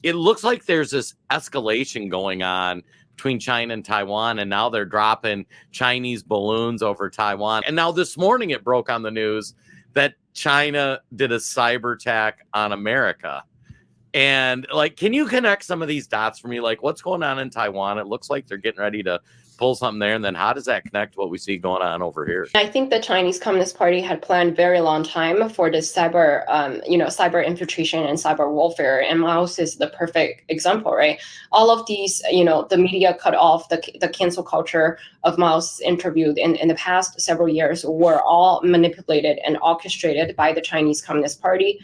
it looks like there's this escalation going on between China and Taiwan, and now they're dropping Chinese balloons over Taiwan. And now this morning it broke on the news that China did a cyber attack on America. And like, can you connect some of these dots for me? Like, what's going on in Taiwan? It looks like they're getting ready to pull something there. And then how does that connect to what we see going on over here? I think the Chinese Communist Party had planned very long time for this cyber infiltration and cyber warfare. And Mao's is the perfect example, right? All of these, the media cut off, the cancel culture of Mao's interview in the past several years were all manipulated and orchestrated by the Chinese Communist Party.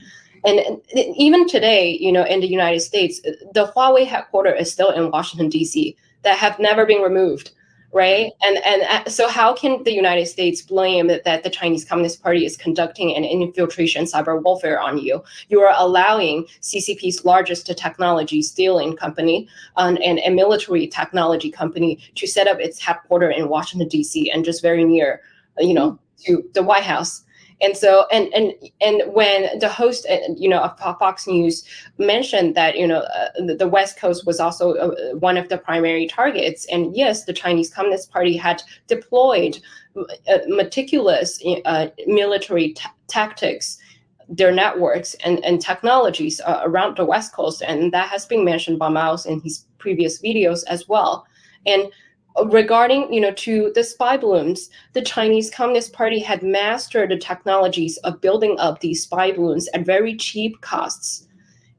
And even today, in the United States, the Huawei headquarters is still in Washington, D.C. that have never been removed. Right. And so how can the United States blame that the Chinese Communist Party is conducting an infiltration cyber warfare on you? You are allowing CCP's largest technology stealing company and a military technology company to set up its headquarters in Washington, D.C. and just very near, to the White House. And so, and when the host, of Fox News mentioned that, the West Coast was also one of the primary targets. And yes, the Chinese Communist Party had deployed meticulous military tactics, their networks and technologies around the West Coast. And that has been mentioned by Miles in his previous videos as well. And regarding, to the spy balloons, the Chinese Communist Party had mastered the technologies of building up these spy balloons at very cheap costs.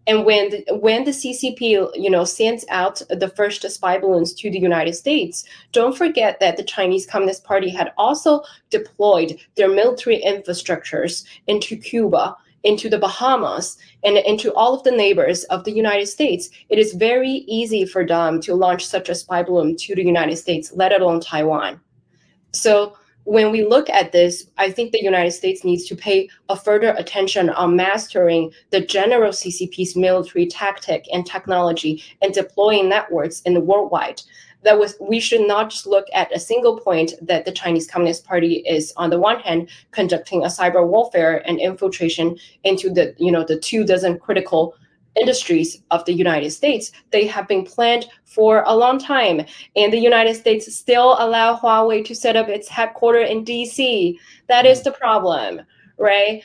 And when the CCP, sends out the first spy balloons to the United States, don't forget that the Chinese Communist Party had also deployed their military infrastructures into Cuba, into the Bahamas, and into all of the neighbors of the United States. It is very easy for them to launch such a spy balloon to the United States, let alone Taiwan. So when we look at this, I think the United States needs to pay a further attention on mastering the general CCP's military tactic and technology and deploying networks in the worldwide. We should not just look at a single point that the Chinese Communist Party is, on the one hand, conducting a cyber warfare and infiltration into the 24 critical industries of the United States. They have been planned for a long time, and the United States still allow Huawei to set up its headquarters in DC. That is the problem, right?